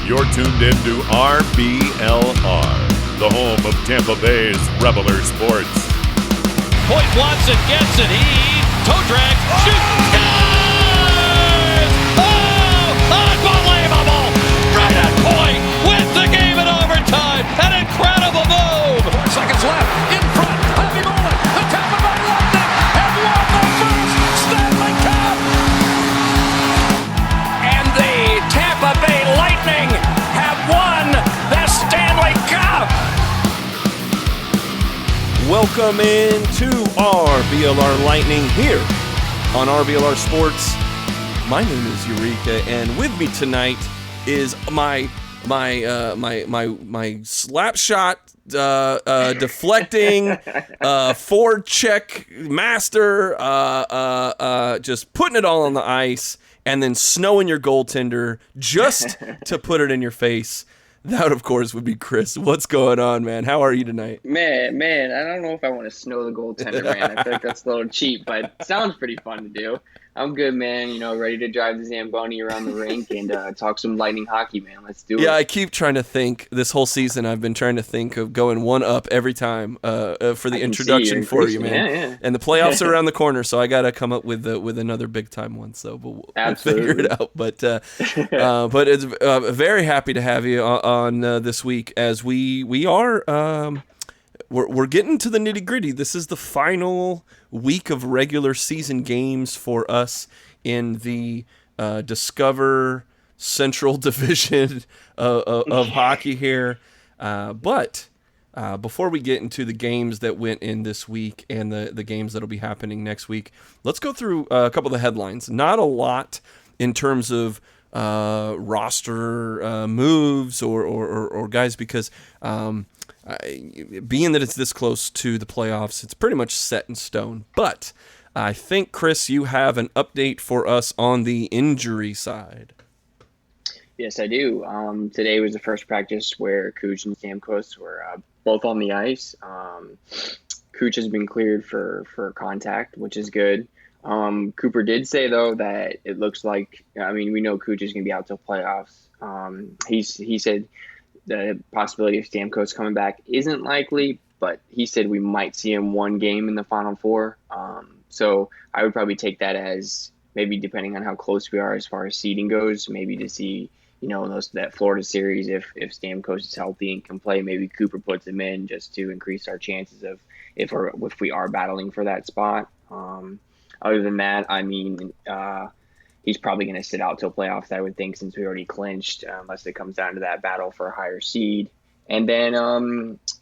You're tuned into RBLR, the home of Tampa Bay's RBLR Sports. Point wants it, gets it. He toe drag, shoots, scores! Oh, unbelievable! Right at point, wins the game in overtime. An incredible move. 4 seconds left. In front, heavy moment. The Tampa Bay Lightning have won the first Stanley Cup. And the Tampa Bay Lightning have won the Stanley Cup. Welcome into RBLR Lightning here on RBLR Sports. My name is Yurika, and with me tonight is my slap shot deflecting forecheck master, just putting it all on the ice and then snowing your goaltender just to put it in your face. That, of course, would be Chris. What's going on, man? How are you tonight? Man, I don't know if I want to snow the goaltender, man. I feel like that's a little cheap, but it sounds pretty fun to do. I'm good, man. You know, ready to drive the Zamboni around the rink and talk some Lightning hockey, man. Let's do it. Yeah, I keep trying to think. This whole season, I've been trying to think of going one up every time for the introduction for you, man. Yeah. And the playoffs are around the corner, so I got to come up with another big time one. So we'll figure it out. But it's very happy to have you on this week as we are. We're getting to the nitty gritty. This is the final week of regular season games for us in the Discover Central Division of hockey here. But before we get into the games that went in this week and the games that'll be happening next week, let's go through a couple of the headlines. Not a lot in terms of roster moves or guys, because being that it's this close to the playoffs, it's pretty much set in stone. But I think, Chris, you have an update for us on the injury side. Yes, I do. Today was the first practice where Cooch and Stamkos were both on the ice. Cooch has been cleared for contact, which is good. Cooper did say, though, that it looks like, we know Cooch is going to be out till playoffs. He said the possibility of Stamkos coming back isn't likely, but he said we might see him one game in the Final Four. So I would probably take that as maybe, depending on how close we are as far as seeding goes, maybe to see, that Florida series, if Stamkos is healthy and can play, maybe Cooper puts him in just to increase our chances of if we are battling for that spot. Other than that, he's probably going to sit out till playoffs, I would think, since we already clinched, unless it comes down to that battle for a higher seed. And then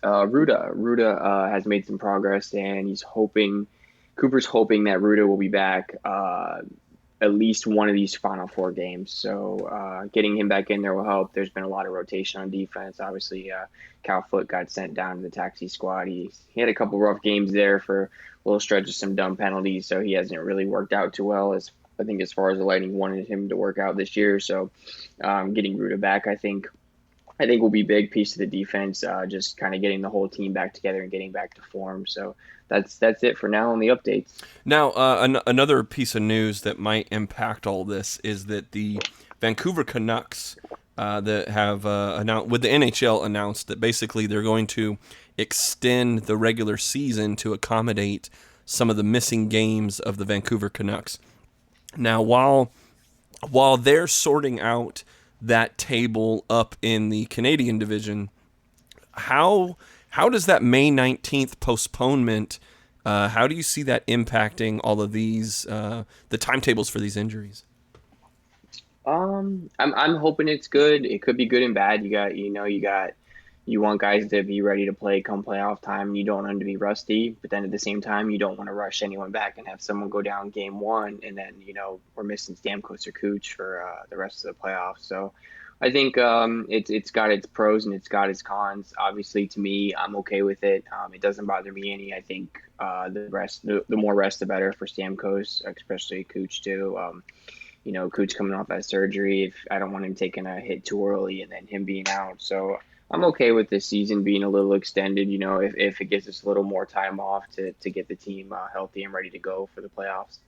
Ruda has made some progress, and Cooper's hoping that Ruda will be back at least one of these Final Four games. So getting him back in there will help. There's been a lot of rotation on defense. Obviously, Cal Foote got sent down to the taxi squad. He had a couple rough games there for a little stretch of some dumb penalties, so he hasn't really worked out too well, as far as the Lightning wanted him to work out this year. So getting Ruda back, I think will be a big piece of the defense, just kind of getting the whole team back together and getting back to form. So that's it for now on the updates. Now, another piece of news that might impact all this is that the Vancouver Canucks that have announced, with the NHL announced that basically they're going to extend the regular season to accommodate some of the missing games of the Vancouver Canucks. Now, while they're sorting out that table up in the Canadian division, how does that May 19th postponement, how do you see that impacting all of these, the timetables for these injuries? I'm hoping it's good. It could be good and bad. You want guys to be ready to play come playoff time. You don't want them to be rusty, but then at the same time, you don't want to rush anyone back and have someone go down game one, and then, we're missing Stamkos or Cooch for the rest of the playoffs. So I think it's got its pros and it's got its cons. Obviously, to me, I'm okay with it. It doesn't bother me any. I think the more rest, the better for Stamkos, especially Cooch too. Cooch coming off that surgery, if I don't want him taking a hit too early and then him being out. So I'm okay with this season being a little extended, if it gives us a little more time off to get the team healthy and ready to go for the playoffs.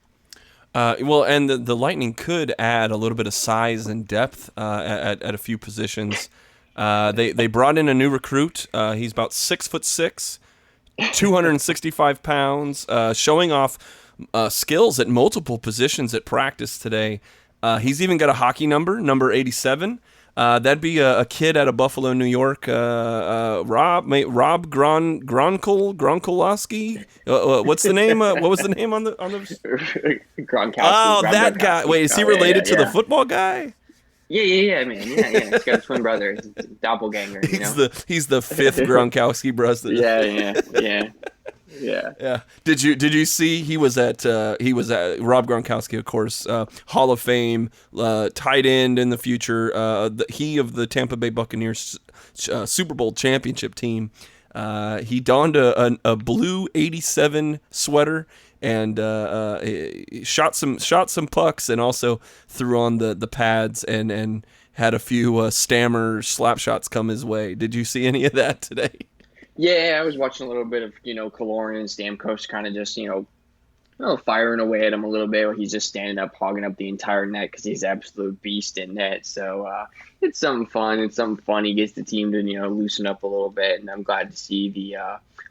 Well, and the Lightning could add a little bit of size and depth at a few positions. They brought in a new recruit. He's about 6'6", 265 pounds, showing off skills at multiple positions at practice today. He's even got a hockey number 87. That'd be a kid out of Buffalo, New York, Rob Gronkolowski. What's the name? What was the name on the? Gronkowski. Oh, Rob that Gronkowski. guy. Wait, is he related to the football guy? Yeah, man. Yeah. He's got a twin brother. He's a doppelganger. He's the fifth Gronkowski brother. Yeah. Did you see he was at Rob Gronkowski, of course, Hall of Fame, tight end in the future. He of the Tampa Bay Buccaneers Super Bowl championship team. He donned a blue 87 sweater and shot some pucks and also threw on the pads and had a few stammer slap shots come his way. Did you see any of that today? Yeah, I was watching a little bit of, Kaloran and Stamkos kind of just, firing away at him a little bit. Where he's just standing up, hogging up the entire net because he's an absolute beast in net. So it's something fun. It's something fun. He gets the team to, loosen up a little bit. And I'm glad to see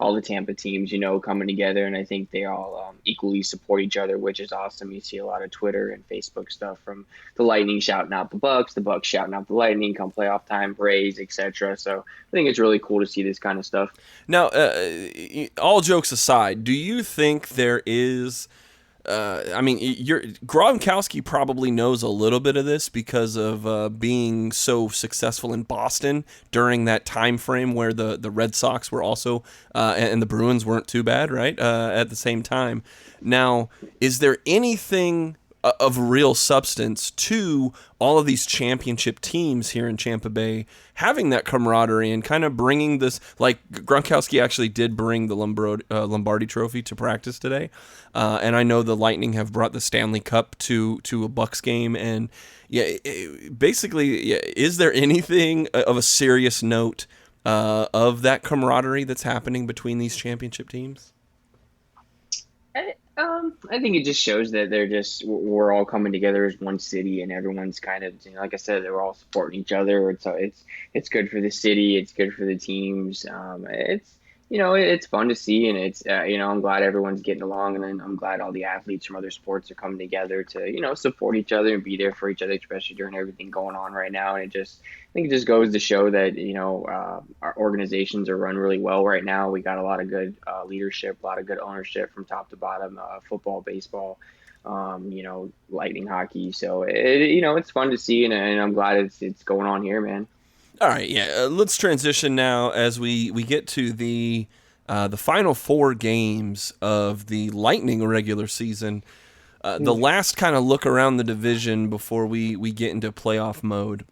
all the Tampa teams, coming together. And I think they all equally support each other, which is awesome. You see a lot of Twitter and Facebook stuff from the Lightning shouting out the Bucks shouting out the Lightning, come playoff time, Braves, etc. So I think it's really cool to see this kind of stuff. Now, all jokes aside, do you think there is Gronkowski probably knows a little bit of this because of being so successful in Boston during that time frame where the Red Sox were also and the Bruins weren't too bad, right? At the same time. Now, is there anything of real substance to all of these championship teams here in Tampa Bay having that camaraderie and kind of bringing this, like Gronkowski actually did bring the Lombardi Trophy to practice today, and I know the Lightning have brought the Stanley Cup to a Bucks game, and basically, is there anything of a serious note of that camaraderie that's happening between these championship teams? I think it just shows that we're all coming together as one city, and everyone's kind of, like I said, they're all supporting each other. It's good for the city. It's good for the teams. It's fun to see, and it's I'm glad everyone's getting along, and I'm glad all the athletes from other sports are coming together to support each other and be there for each other, especially during everything going on right now. And I think it just goes to show that our organizations are run really well right now. We got a lot of good leadership, a lot of good ownership from top to bottom, football, baseball, Lightning hockey. So it's fun to see, and I'm glad it's going on here, man. All right, let's transition now as we get to the final 4 games of the Lightning regular season. The last kind of look around the division before we get into playoff mode.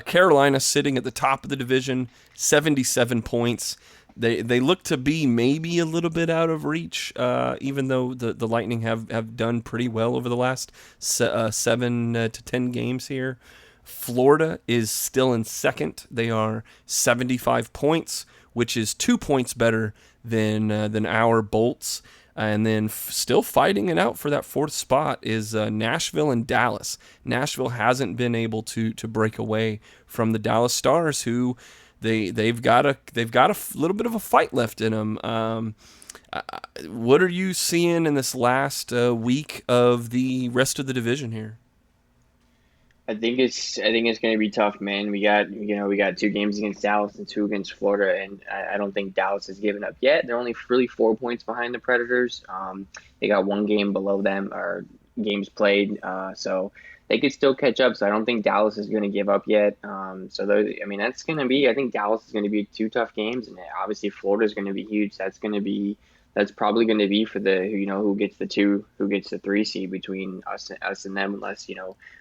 Carolina sitting at the top of the division, 77 points. They look to be maybe a little bit out of reach, even though the Lightning have done pretty well over the last 7 to 10 games here. Florida is still in second. They are 75 points, which is 2 points better than our Bolts. And then still fighting it out for that 4th spot is Nashville and Dallas. Nashville hasn't been able to break away from the Dallas Stars, who they've got a little bit of a fight left in them. What are you seeing in this last week of the rest of the division here? I think it's going to be tough, man. We got 2 games against Dallas and 2 against Florida, and I don't think Dallas has given up yet. They're only really 4 points behind the Predators. They got 1 game below them, or games played, so they could still catch up. So I don't think Dallas is going to give up yet. That's going to be. I think Dallas is going to be 2 tough games, and obviously Florida is going to be huge. That's probably going to be for the who gets the 3 seed between us and them, unless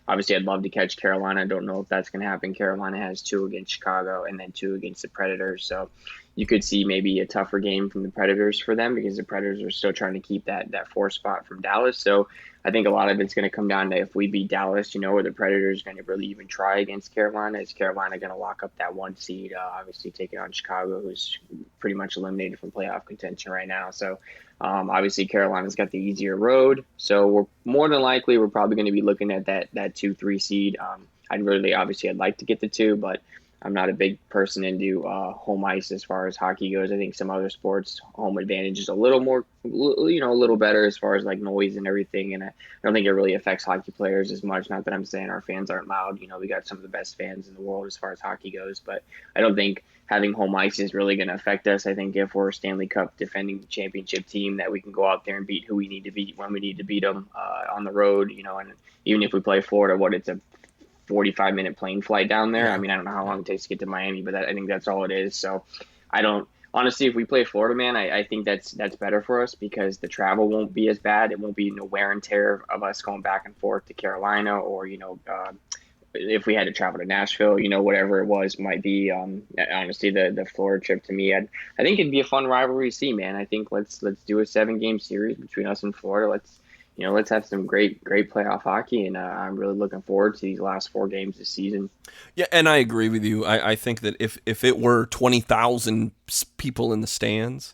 obviously I'd love to catch Carolina. I don't know if that's going to happen. Carolina has 2 against Chicago and then 2 against the Predators, so you could see maybe a tougher game from the Predators for them, because the Predators are still trying to keep that 4 spot from Dallas. So I think a lot of it's going to come down to if we beat Dallas, or the Predators going to really even try against Carolina. Is Carolina going to lock up that 1 seed, obviously taking on Chicago, who's pretty much eliminated from playoff contention right now. So obviously Carolina's got the easier road. So we're more than likely, we're probably going to be looking at that 2-3 seed. I'd like to get the 2, but I'm not a big person into home ice as far as hockey goes. I think some other sports, home advantage is a little more, a little better as far as like noise and everything. And I don't think it really affects hockey players as much. Not that I'm saying our fans aren't loud. We got some of the best fans in the world as far as hockey goes. But I don't think having home ice is really going to affect us. I think if we're a Stanley Cup defending championship team, that we can go out there and beat who we need to beat when we need to beat them on the road. And even if we play Florida, it's a 45-minute plane flight down there. I mean, I don't know how long it takes to get to Miami, but I think that's all it is. So honestly, if we play Florida, man, I think that's better for us, because the travel won't be as bad. It won't be no wear and tear of us going back and forth to Carolina, or, if we had to travel to Nashville, whatever it was might be. Honestly, the Florida trip, to me, I think it'd be a fun rivalry to see, man. I think let's do a 7-game series between us and Florida. Let's have some great playoff hockey, and I'm really looking forward to these last 4 games this season. Yeah, and I agree with you. I think that if it were 20,000 people in the stands,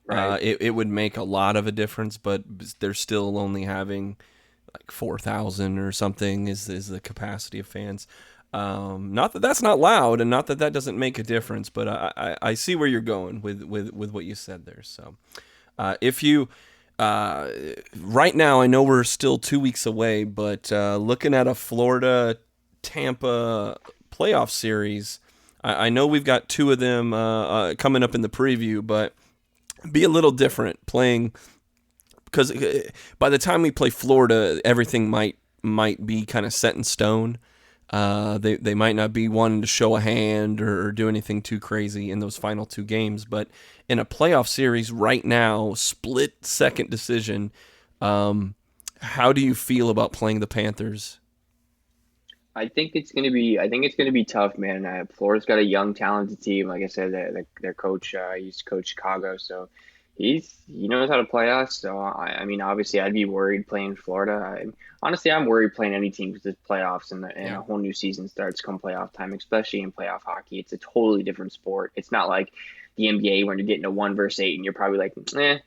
right. It would make a lot of a difference, but they're still only having like 4,000 or something is the capacity of fans. Not that that's not loud, and not that that doesn't make a difference, but I see where you're going with what you said there. So if you... right now, I know we're still 2 weeks away, but looking at a Florida-Tampa playoff series, I know we've got 2 of them coming up in the preview, but be a little different playing, because by the time we play Florida, everything might be kind of set in stone. They might not be wanting to show a hand or do anything too crazy in those final 2 games, but in a playoff series right now, split second decision, how do you feel about playing the Panthers? I think it's gonna be tough, man. Florida's got a young, talented team. Like I said, their coach, he used to coach Chicago, so he knows how to play us. So I mean, obviously, I'd be worried playing Florida. Honestly, I'm worried playing any team, because it's playoffs and a whole new season starts come playoff time, especially in playoff hockey. It's a totally different sport. It's not like the NBA when you're getting a 1 versus 8 and you're probably like,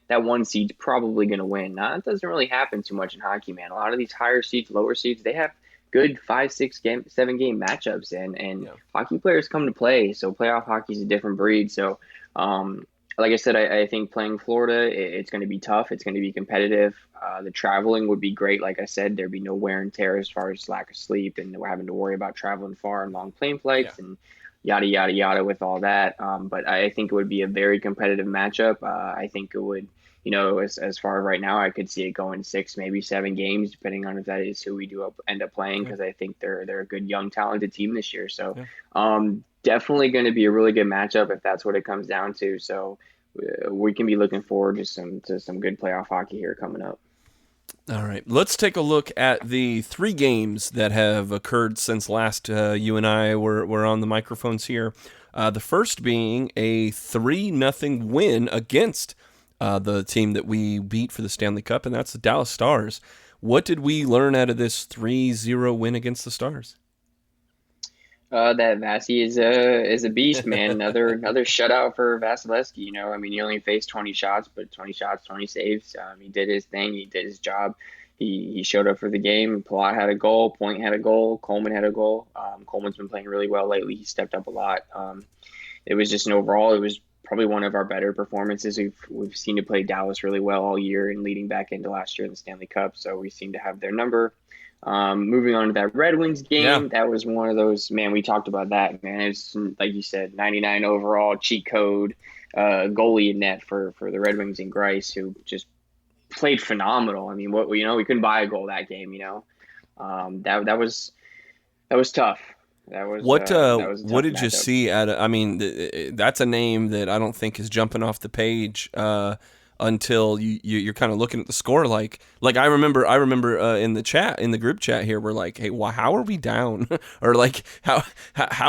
that 1 seed's probably going to win. Nah, it doesn't really happen too much in hockey, man. A lot of these higher seeds, lower seeds, they have good 5, 6 game, 7 game matchups, and hockey players come to play. So playoff hockey is a different breed. So, like I said, I think playing Florida, it's going to be tough. It's going to be competitive. The traveling would be great. Like I said, there'd be no wear and tear as far as lack of sleep, and we're having to worry about traveling far and long plane flights and yada, yada, yada with all that. But I think it would be a very competitive matchup. I think it would, as far as right now, I could see it going 6, maybe 7 games, depending on if that is who we do end up playing, because I think they're a good, young, talented team this year. So definitely going to be a really good matchup if that's what it comes down to. So we can be looking forward to some good playoff hockey here coming up. All right, let's take a look at the 3 games that have occurred since last you and I were on the microphones here. The first being a 3-0 win against the team that we beat for the Stanley Cup, and that's the Dallas Stars. What did we learn out of this 3-0 win against the Stars? That Vasi is a beast, man. Another shutout for Vasilevsky. I mean, he only faced 20 shots, but 20 shots, 20 saves. He did his thing. He did his job. He showed up for the game. Palat had a goal. Point had a goal. Coleman had a goal. Coleman's been playing really well lately. He stepped up a lot. It was just it was probably one of our better performances. We've seen to play Dallas really well all year and leading back into last year in the Stanley Cup. So we seem to have their number. Moving on to that Red Wings game, that was one of those, man, we talked about that, man. It's like you said, 99 overall cheat code goalie in net for the Red Wings and Grice, who just played phenomenal. I mean, we couldn't buy a goal that game, that was tough. That was what did you matchup. see I mean, that's a name that I don't think is jumping off the page until you're kind of looking at the score like I remember in the group chat here, we're like, hey, how are we down? Or like how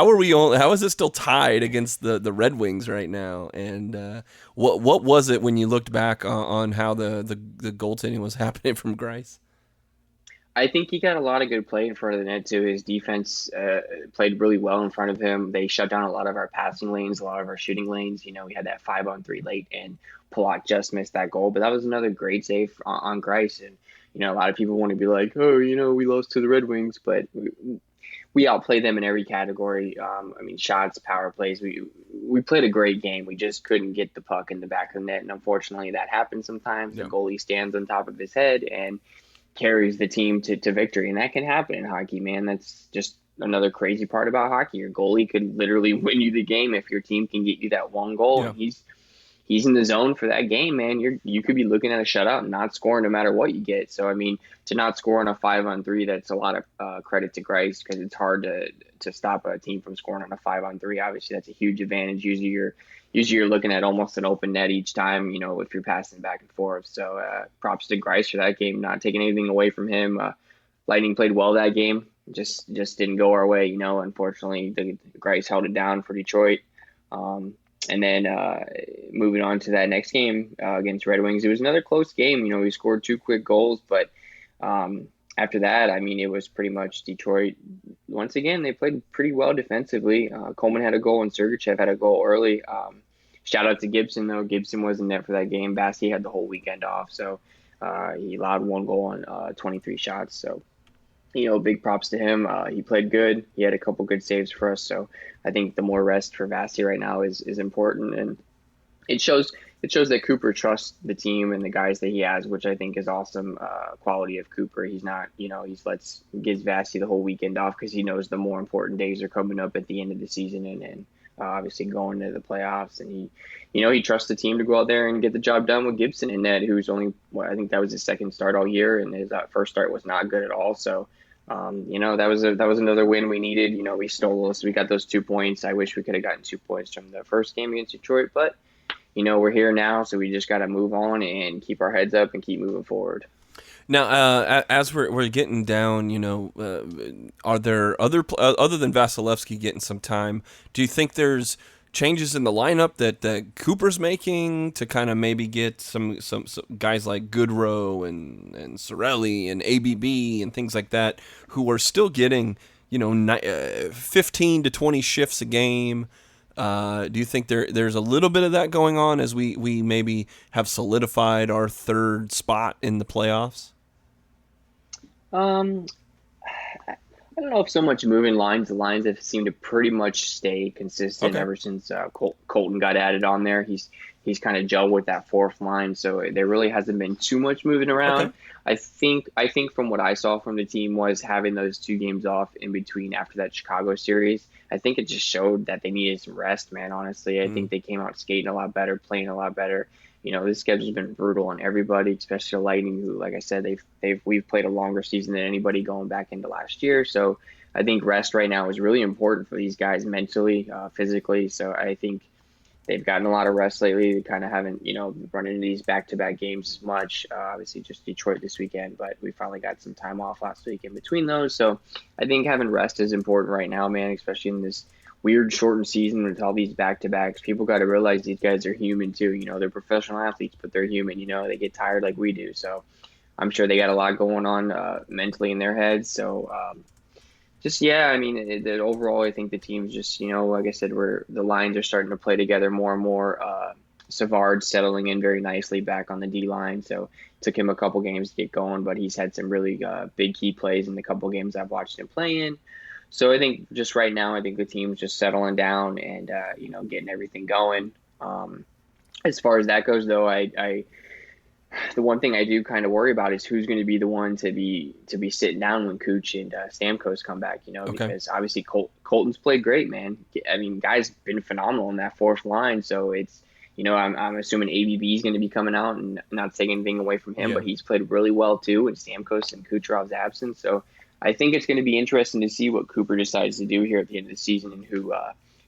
are we how is it still tied against the Red Wings right now? And what was it when you looked back on how the goaltending was happening from Greiss? I think he got a lot of good play in front of the net too. His defense played really well in front of him. They shut down a lot of our passing lanes, a lot of our shooting lanes. We had that 5-on-3 late, and Palat just missed that goal. But that was another great save on Greiss. And a lot of people want to be like, oh, we lost to the Red Wings, but we outplayed them in every category. Shots, power plays. We played a great game. We just couldn't get the puck in the back of the net, and unfortunately, that happens sometimes. Yeah. The goalie stands on top of his head and carries the team to victory, and that can happen in hockey, man. That's just another crazy part about hockey. Your goalie could literally win you the game if your team can get you that one goal. Yeah. And he's in the zone for that game, man. You could be looking at a shutout and not scoring no matter what you get. So to not score on a 5-on-3, that's a lot of credit to Greiss, because it's hard to stop a team from scoring on a 5-on-3. Obviously, that's a huge advantage. Usually you're looking at almost an open net each time, if you're passing back and forth. So props to Greiss for that game, not taking anything away from him. Lightning played well that game, just didn't go our way. Unfortunately, the Greiss held it down for Detroit. And then moving on to that next game against Red Wings, it was another close game. We scored 2 quick goals, but after that, it was pretty much Detroit. Once again, they played pretty well defensively. Coleman had a goal and Sergachev had a goal early. Shout out to Gibson, though. Gibson was in net for that game. Bassey had the whole weekend off, so he allowed 1 goal on 23 shots. So, big props to him. He played good. He had a couple good saves for us. So I think the more rest for Bassey right now is important, and it shows that Cooper trusts the team and the guys that he has, which I think is awesome quality of Cooper. He's not, gives Bassey the whole weekend off because he knows the more important days are coming up at the end of the season and obviously going to the playoffs. And he trusts the team to go out there and get the job done with Gibson in net, who's only, I think that was his second start all year, and his first start was not good at all. So, that was another win we needed. We stole us. We got those 2 points. I wish we could have gotten 2 points from the first game against Detroit, but we're here now, so we just got to move on and keep our heads up and keep moving forward. Now, as we're getting down, are there other than Vasilevsky getting some time? Do you think there's changes in the lineup that Cooper's making to kind of maybe get some guys like Goodrow and Cirelli and ABB and things like that who are still getting 15 to 20 shifts a game? Do you think there's a little bit of that going on as we maybe have solidified our third spot in the playoffs? I don't know if so much moving lines. The lines have seemed to pretty much stay consistent ever since Colton got added on there. He's kind of gelled with that fourth line, so there really hasn't been too much moving around. Okay. I think from what I saw from the team was having those 2 games off in between after that Chicago series. I think it just showed that they needed some rest, man, honestly. I think they came out skating a lot better, playing a lot better. This schedule's been brutal on everybody, especially the Lightning, who, like I said, we've played a longer season than anybody going back into last year. So I think rest right now is really important for these guys mentally, physically. So I think they've gotten a lot of rest lately. They kind of haven't, run into these back-to-back games as much. Obviously, just Detroit this weekend, but we finally got some time off last week in between those. So I think having rest is important right now, man, especially in this weird shortened season with all these back-to-backs. People got to realize these guys are human too. They're professional athletes, but they're human. They get tired like we do. So I'm sure they got a lot going on mentally in their heads. So overall, I think the team's just, like I said, the lines are starting to play together more and more. Savard's settling in very nicely back on the D line. So it took him a couple games to get going, but he's had some really big key plays in the couple games I've watched him play in. So I think just right now, I think the team's just settling down and, getting everything going. As far as that goes, though, the one thing I do kind of worry about is who's going to be the one to be sitting down when Cooch and Stamkos come back, because obviously Colton's played great, man. Guy's been phenomenal in that fourth line. So it's, I'm assuming ABB is going to be coming out and not taking anything away from him, but he's played really well too in Stamkos and Kucherov's absence. So I think it's going to be interesting to see what Cooper decides to do here at the end of the season and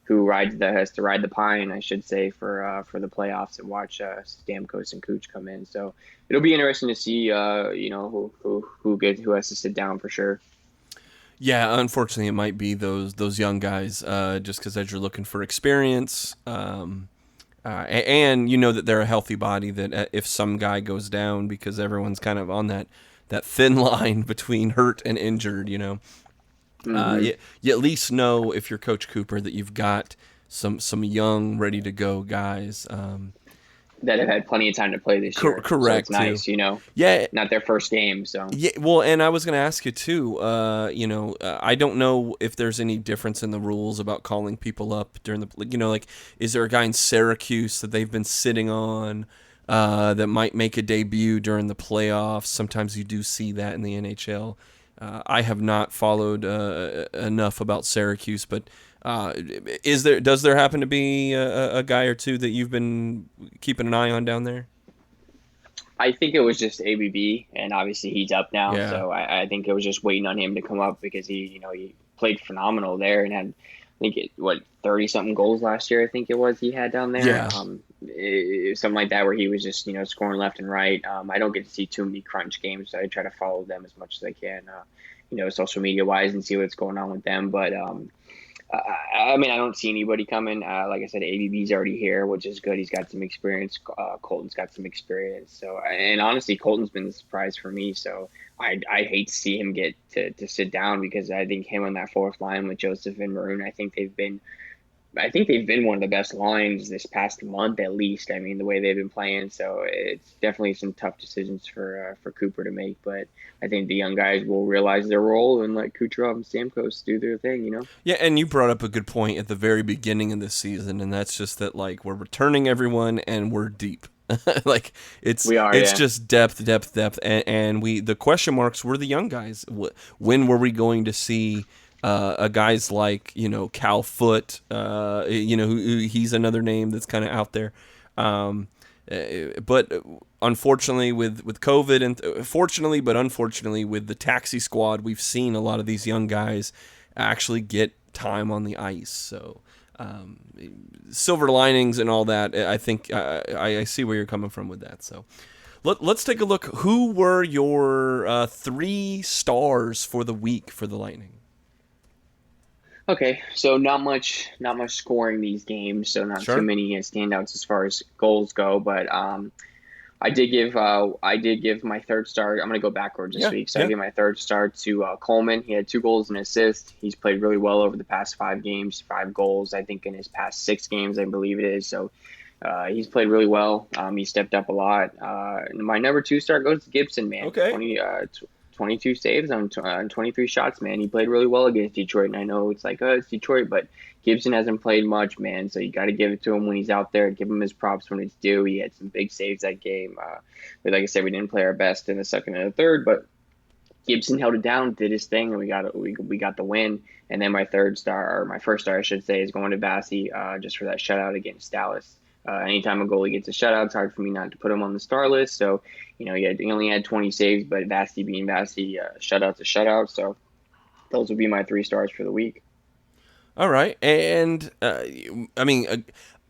has to ride the pine, I should say, for the playoffs and watch Stamkos and Cooch come in. So it'll be interesting to see who has to sit down for sure. Yeah, unfortunately, it might be those young guys, just because as you're looking for experience, and you know that they're a healthy body. That if some guy goes down, because everyone's kind of on that thin line between hurt and injured, you at least know if you're Coach Cooper that you've got some young, ready to go guys. That have had plenty of time to play this year. Correct. So it's nice, Yeah. Not their first game, so. Yeah, well, and I was going to ask you too. I don't know if there's any difference in the rules about calling people up during the, is there a guy in Syracuse that they've been sitting on that might make a debut during the playoffs? Sometimes you do see that in the NHL. I have not followed enough about Syracuse, but. Does there happen to be a guy or two that you've been keeping an eye on down there? I think it was just ABB, and obviously he's up now, Yeah. so I think it was just waiting on him to come up because he played phenomenal there and had, I think 30-something goals last year. I think it was he had down there. Yeah. Something like that where he was just scoring left and right. I don't get to see too many crunch games, so I try to follow them as much as I can, social media wise, and see what's going on with them, but. I don't see anybody coming. Like I said, ABB's already here, which is good. He's got some experience. Colton's got some experience. So, and honestly, Colton's been the surprise for me. So I hate to see him get to sit down because I think him on that fourth line with Joseph and Maroon, I think they've been one of the best lines this past month, at least. I mean, the way they've been playing. So it's definitely some tough decisions for Cooper to make. But I think the young guys will realize their role and let Kucherov and Stamkos do their thing, Yeah, and you brought up a good point at the very beginning of this season, and that's just that, we're returning everyone and we're deep. It's just depth, and the question marks were the young guys. When were we going to see guys like Cal Foote, who he's another name that's kind of out there, but unfortunately with COVID, and fortunately but unfortunately with the taxi squad, we've seen a lot of these young guys actually get time on the ice. So silver linings and all that. I think I see where you're coming from with that. So let's take a look. Who were your 3 stars for the week for the Lightning? Okay, so not much scoring these games, so not Sure. too many standouts as far as goals go. But I did give my third star. I'm going to go backwards this week, so I give my third star to Coleman. He had 2 goals and an assist. He's played really well over the past 5 games, 5 goals, I think, in his past 6 games, I believe it is. So he's played really well. He stepped up a lot. My number 2 star goes to Gibson, man. Okay. 22 saves on 23 shots, man. He played really well against Detroit, and I know it's it's Detroit, but Gibson hasn't played much, man, so you got to give it to him when he's out there. Give him his props when it's due. He had some big saves that game. But like I said, we didn't play our best in the second and the third, but Gibson held it down, did his thing, and we got the win. And then my first star, I should say, is going to Bassey just for that shutout against Dallas. Anytime a goalie gets a shutout, it's hard for me not to put him on the star list. So, he only had 20 saves, but Bassey being Bassey, shutout's a shutout. So those would be my 3 stars for the week. All right. And,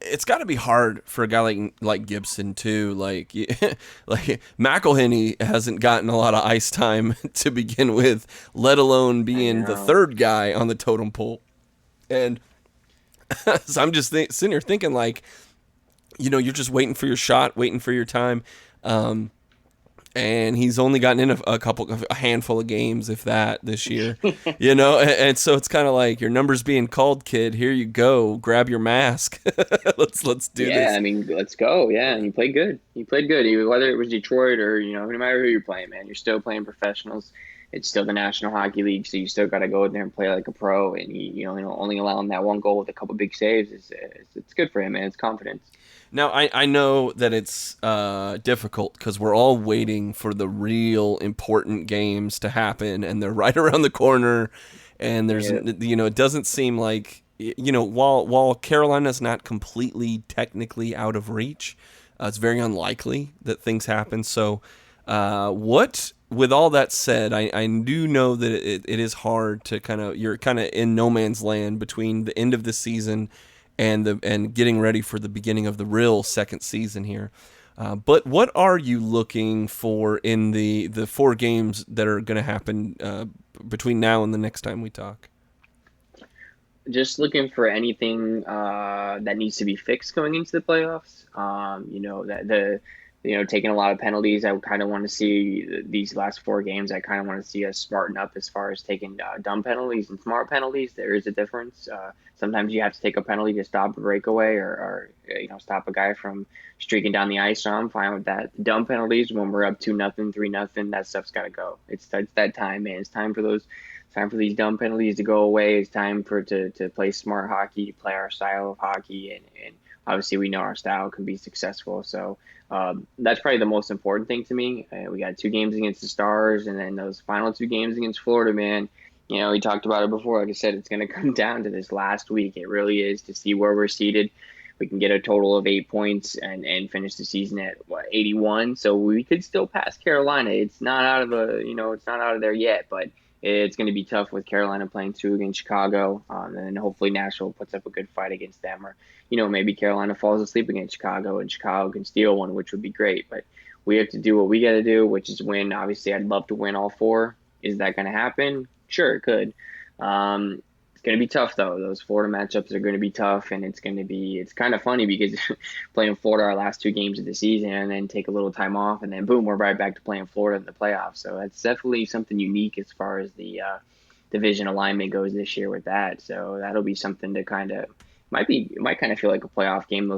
it's got to be hard for a guy like Gibson, too. Like McElhinney hasn't gotten a lot of ice time to begin with, let alone being the third guy on the totem pole. And so I'm just sitting here thinking, you're just waiting for your shot, waiting for your time. And he's only gotten in a handful of games, if that, this year, and so it's kind of your number's being called, kid. Here you go. Grab your mask. let's do this. Yeah, let's go. Yeah, and he played good. Whether it was Detroit or, no matter who you're playing, man, you're still playing professionals. It's still the National Hockey League, so you still got to go in there and play like a pro. And only allowing that 1 goal with a couple big saves it's good for him, man. It's confidence. Now, I know that it's difficult because we're all waiting for the real important games to happen, and they're right around the corner, and there's, it doesn't seem like, while Carolina's not completely technically out of reach, it's very unlikely that things happen. So what with all that said, I do know that it is hard to you're kind of in no man's land between the end of the season and getting ready for the beginning of the real second season here. But what are you looking for in the 4 games that are going to happen between now and the next time we talk? Just looking for anything that needs to be fixed going into the playoffs. Taking a lot of penalties. I kind of want to see these last 4 games. I kind of want to see us smarten up as far as taking dumb penalties and smart penalties. There is a difference. Sometimes you have to take a penalty to stop a breakaway or stop a guy from streaking down the ice. So I'm fine with that. Dumb penalties when we're up 2-0, 3-0, that stuff's got to go. It's that time, man. It's time for these dumb penalties to go away. It's time to play smart hockey, play our style of hockey, and obviously we know our style can be successful. So that's probably the most important thing to me. We got 2 games against the Stars, and then those final 2 games against Florida, man. We talked about it before. Like I said, it's going to come down to this last week. It really is, to see where we're seated. We can get a total of 8 points and finish the season at 81. So we could still pass Carolina. It's not out of there yet, but it's going to be tough with Carolina playing 2 against Chicago. And then hopefully Nashville puts up a good fight against them, or maybe Carolina falls asleep against Chicago and Chicago can steal one, which would be great. But we have to do what we got to do, which is win. Obviously, I'd love to win all 4. Is that going to happen? Sure, it could. It's going to be tough, though. Those Florida matchups are going to be tough, and it's kind of funny because playing Florida our last 2 games of the season and then take a little time off, and then boom, we're right back to playing Florida in the playoffs. So that's definitely something unique as far as the division alignment goes this year with that. So that'll be something to it might kind of feel like a playoff game,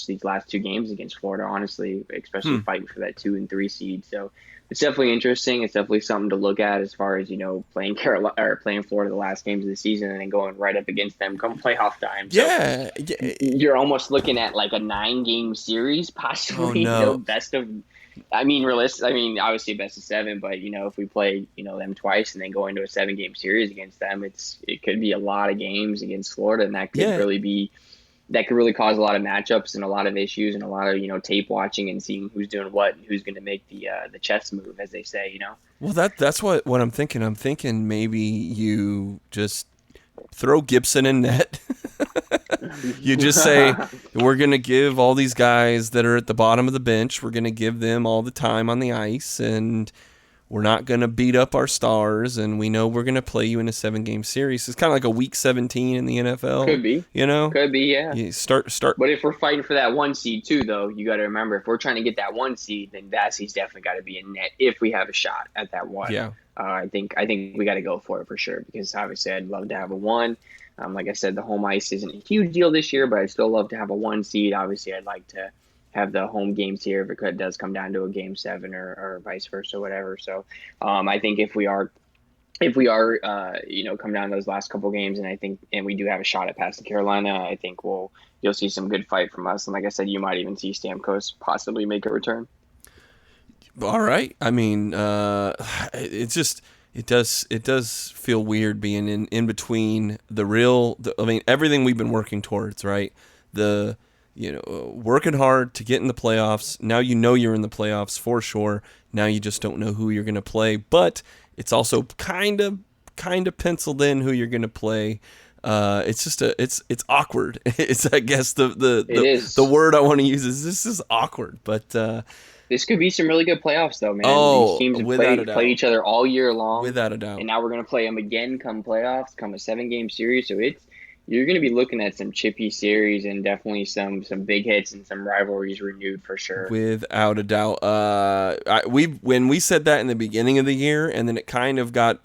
these last 2 games against Florida, honestly, especially fighting for that 2 and 3 seed. So it's definitely interesting. It's definitely something to look at as far as, playing Carolina or playing Florida the last games of the season and then going right up against them come playoff time. So Yeah. You're almost looking at like a 9-game series, possibly. Oh, no. Obviously best of 7, but if we play, them twice and then go into a 7-game series against them, it could be a lot of games against Florida, and that could really cause a lot of matchups and a lot of issues and a lot of, tape watching and seeing who's doing what and who's going to make the chess move, as they say, Well, that's what I'm thinking. I'm thinking maybe you just throw Gibson in net. You just say, we're going to give all these guys that are at the bottom of the bench, we're going to give them all the time on the ice, and we're not going to beat up our stars, and we know we're going to play you in a 7-game series. It's kind of like a week 17 in the NFL. Could be. Could be, yeah. You start. But if we're fighting for that 1 seed too, though, you got to remember, if we're trying to get that 1 seed, then that seed's definitely got to be in net if we have a shot at that 1. Yeah. I think we got to go for it for sure, because obviously I'd love to have a 1. Like I said, the home ice isn't a huge deal this year, but I'd still love to have a 1 seed. Obviously, I'd like to have the home games here if it does come down to a game 7 or vice versa, whatever. So I think if we are come down to those last couple games, and we do have a shot at passing Carolina, I think you'll see some good fight from us. And like I said, you might even see Stamkos possibly make a return. All right. I mean, it's just. It does feel weird being in between everything we've been working towards, right? Working hard to get in the playoffs. Now you're in the playoffs for sure. Now you just don't know who you're going to play, but it's also kind of penciled in who you're going to play. It's just it's awkward. It's, I guess, the word I want to use is this is awkward, but this could be some really good playoffs, though, man. Oh, these teams have played each other all year long. Without a doubt. And now we're going to play them again come playoffs, come a 7-game series. So you're going to be looking at some chippy series and definitely some big hits and some rivalries renewed for sure. Without a doubt. When we said that in the beginning of the year, and then it kind of got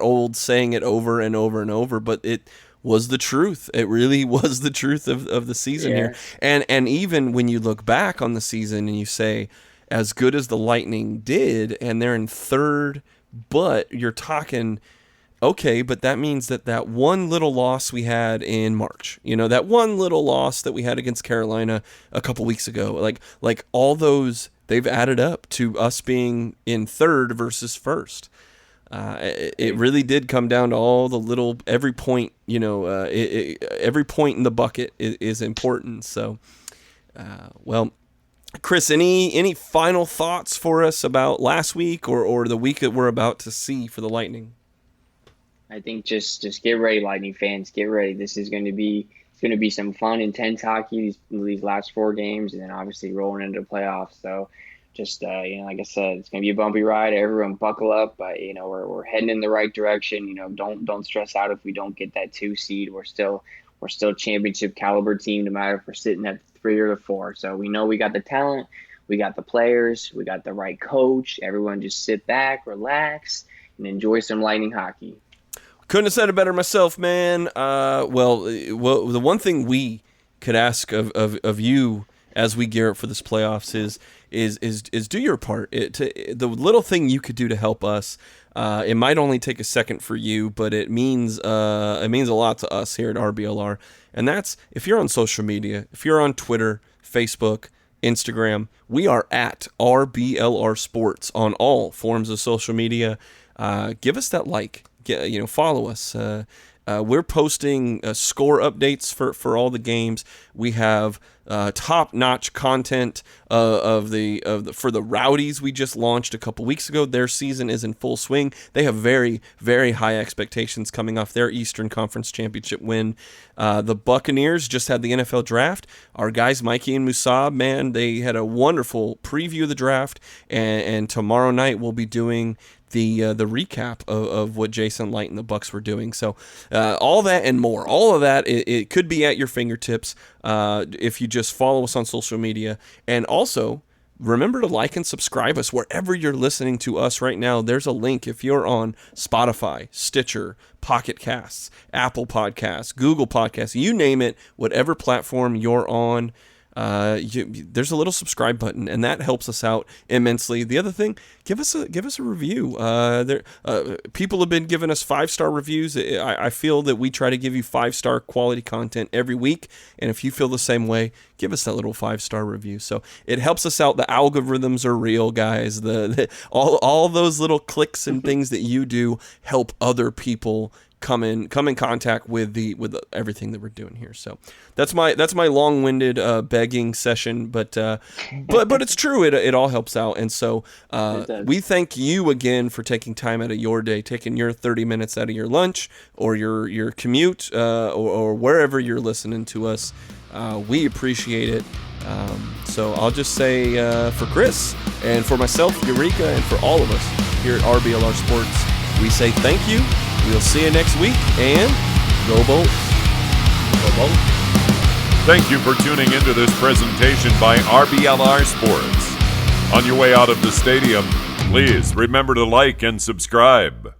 old saying it over and over and over, but it was the truth. It really was the truth of the season here. And even when you look back on the season and you say, as good as the Lightning did, and they're in 3rd, but you're talking, okay, but that means that one little loss we had in March, that one little loss that we had against Carolina a couple weeks ago, like all those, they've added up to us being in 3rd versus 1st. It really did come down to all the little, every point, every point in the bucket is important. So, Chris, any final thoughts for us about last week or the week that we're about to see for the Lightning? I think just get ready, Lightning fans. Get ready. This is going to be some fun, intense hockey these last 4 games, and then obviously rolling into the playoffs. So just like I said, it's going to be a bumpy ride. Everyone buckle up. We're heading in the right direction. Don't stress out if we don't get that 2 seed. We're still championship caliber team, no matter if we're sitting at 3 or 4. So we know we got the talent, we got the players, we got the right coach. Everyone just sit back, relax, and enjoy some Lightning hockey. Couldn't have said it better myself, man. Well, the one thing we could ask of you as we gear up for this playoffs is do your part. The little thing you could do to help us. It might only take a second for you, but it means a lot to us here at RBLR. And that's if you're on social media, if you're on Twitter, Facebook, Instagram, we are at RBLR Sports on all forms of social media. Give us that like. Follow us. We're posting score updates for all the games. We have top-notch content for the Rowdies we just launched a couple weeks ago. Their season is in full swing. They have very, very high expectations coming off their Eastern Conference Championship win. The Buccaneers just had the NFL draft. Our guys Mikey and Musab, man, they had a wonderful preview of the draft, and tomorrow night we'll be doing the recap of what Jason Light and the Bucks were doing. So all that and more, all of that, it could be at your fingertips if you just follow us on social media. And also, remember to like and subscribe us wherever you're listening to us right now. There's a link if you're on Spotify, Stitcher, Pocket Casts, Apple Podcasts, Google Podcasts, you name it, whatever platform you're on. There's a little subscribe button, and that helps us out immensely. The other thing, give us a review. People have been giving us 5-star reviews. I feel that we try to give you 5-star quality content every week, and if you feel the same way, give us that little 5-star review. So it helps us out. The algorithms are real, guys. All those little clicks and things that you do help other people come in contact with everything that we're doing here. So that's my long-winded begging session, but it's true. It all helps out, and so we thank you again for taking time out of your day, taking your 30 minutes out of your lunch or your commute or wherever you're listening to us. We appreciate it. So I'll just say for Chris and for myself, Yurika, and for all of us here at RBLR Sports, we say thank you. We'll see you next week, and go Bolts. Go Bolts. Thank you for tuning into this presentation by RBLR Sports. On your way out of the stadium, please remember to like and subscribe.